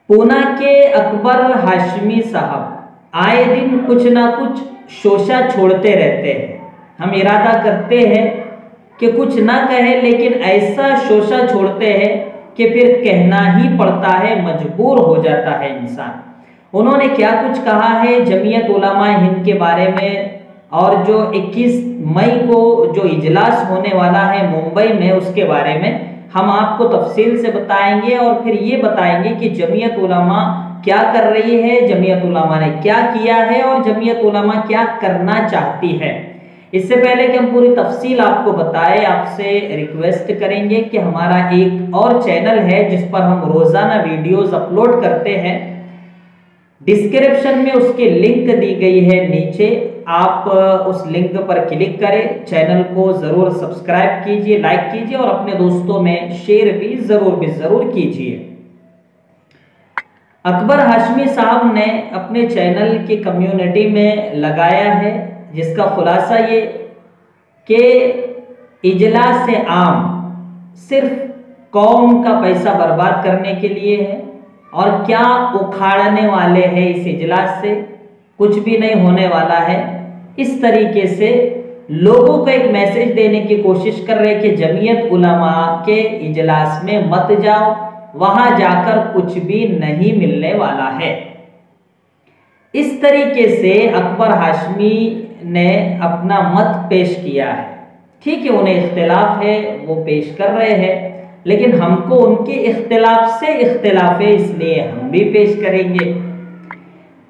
पूना के अकबर हाशमी साहब आए दिन कुछ ना कुछ शोशा छोड़ते रहते हैं। हम इरादा करते हैं कि कुछ ना कहे, लेकिन ऐसा शोशा छोड़ते हैं कि फिर कहना ही पड़ता है, मजबूर हो जाता है इंसान। उन्होंने क्या कुछ कहा है जमीयत उलमा हिंद के बारे में, और जो 21 मई को जो इजलास होने वाला है मुंबई में, उसके बारे में हम आपको तफसील से बताएंगे। और फिर ये बताएंगे कि जमीयत उलमा क्या कर रही है, जमीयत उलमा ने क्या किया है और जमीयत उलमा क्या करना चाहती है। इससे पहले कि हम पूरी तफसील आपको बताएं, आपसे रिक्वेस्ट करेंगे कि हमारा एक और चैनल है जिस पर हम रोजाना वीडियोस अपलोड करते हैं। डिस्क्रिप्शन में उसकी लिंक दी गई है नीचे, आप उस लिंक पर क्लिक करें, चैनल को जरूर सब्सक्राइब कीजिए, लाइक कीजिए और अपने दोस्तों में शेयर भी जरूर कीजिए। अकबर हाशमी साहब ने अपने चैनल की कम्युनिटी में लगाया है, जिसका खुलासा ये कि इजलास आम सिर्फ कौम का पैसा बर्बाद करने के लिए है और क्या उखाड़ने वाले हैं इस इजलास से, कुछ भी नहीं होने वाला है। इस तरीके से लोगों को एक मैसेज देने की कोशिश कर रहे हैं कि जमीयत उलमा के इजलास में मत जाओ, वहां जाकर कुछ भी नहीं मिलने वाला है। इस तरीके से अकबर हाशमी ने अपना मत पेश किया है। ठीक है, उन्हें इख्तिलाफ है, वो पेश कर रहे हैं, लेकिन हमको उनके इख्तिलाफ से इख्तिलाफ है, इसलिए हम भी पेश करेंगे।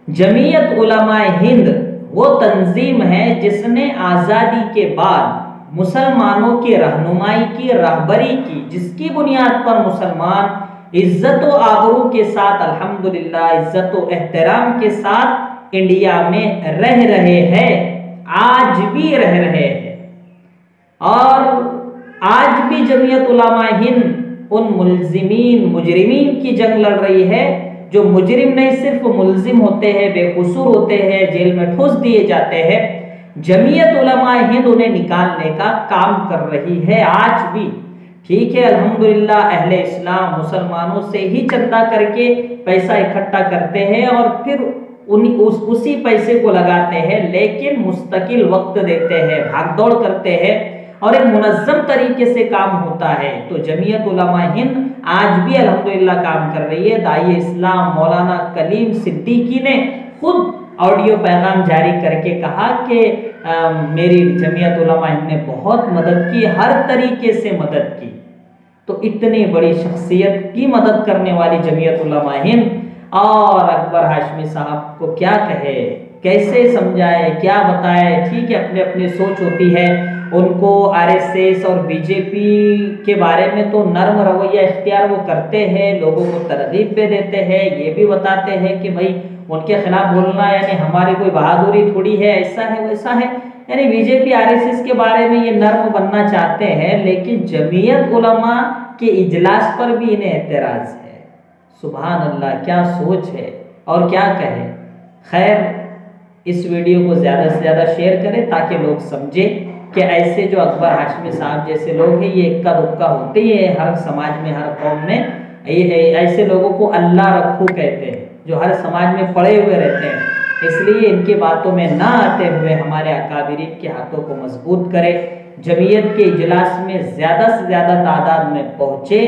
जमीयत उलमा हिंद वो तंजीम है जिसने आज़ादी के बाद मुसलमानों की रहनुमाई की, रहबरी की, जिसकी बुनियाद पर मुसलमान इज्जत व आबरू के साथ, अल्हम्दुलिल्लाह, इज्जत व एहतराम के साथ इंडिया में रह रहे हैं, आज भी रह रहे हैं। और आज भी जमीयत उलमा हिंद उन मुजरिमीन की जंग लड़ रही है जो मुजरिम नहीं सिर्फ मुल्जिम होते हैं, बेकसूर होते हैं, जेल में ठूस दिए जाते हैं। जमीयत उलमा हिंद उन्हें निकालने का काम कर रही है आज भी। ठीक है, अल्हम्दुलिल्लाह, अहले इस्लाम मुसलमानों से ही चंदा करके पैसा इकट्ठा करते हैं और फिर उसी पैसे को लगाते हैं, लेकिन मुस्तकिल वक्त देते हैं, भागदौड़ करते हैं और एक मुनज़्ज़म तरीके से काम होता है। तो जमीयत उलमा हिंद आज भी अल्हम्दुलिल्लाह काम कर रही है। दाई इस्लाम मौलाना कलीम सिद्दीकी ने खुद ऑडियो पैगाम जारी करके कहा कि मेरी जमीयत उलमा हिंद ने बहुत मदद की, हर तरीके से मदद की। तो इतनी बड़ी शख्सियत की मदद करने वाली जमीयत उलमा हिंद और अकबर हाशमी साहब को क्या कहे, कैसे समझाए, क्या बताए। ठीक है, अपने अपनी सोच होती है। उनको आरएसएस और बीजेपी के बारे में तो नर्म रवैया इख्तियार वो करते हैं, लोगों को तरगीब पे देते हैं, ये भी बताते हैं कि भाई उनके खिलाफ बोलना यानी हमारी कोई बहादुरी थोड़ी है, ऐसा है वैसा है। यानी बीजेपी आरएसएस के बारे में ये नर्म बनना चाहते हैं, लेकिन जमीयत उलमा के इजलास पर भी इन्हें एतराज है। सुभान अल्लाह, क्या सोच है और क्या कहे। खैर, इस वीडियो को ज़्यादा से ज़्यादा शेयर करें ताकि लोग समझें कि ऐसे जो अकबर हाशमी साहब जैसे लोग हैं ये इक्का दुक्का होते ही है हर समाज में, हर कौम में। ऐसे लोगों को अल्लाह रखू कहते हैं, जो हर समाज में पड़े हुए रहते हैं। इसलिए इनकी बातों में ना आते हुए हमारे अकाबिरीन के हाथों को मजबूत करें, जमीयत के इजलास में ज़्यादा से ज़्यादा तादाद में पहुँचे।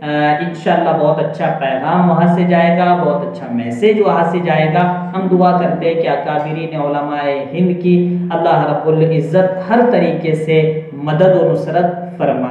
इंशाअल्लाह बहुत अच्छा पैगाम वहाँ से जाएगा, बहुत अच्छा मैसेज वहाँ से जाएगा। हम दुआ करते हैं कि अकाबिरीन उलमाए हिंद की अल्लाह रब्बुल इज़्ज़त हर तरीके से मदद और नुसरत फरमाए।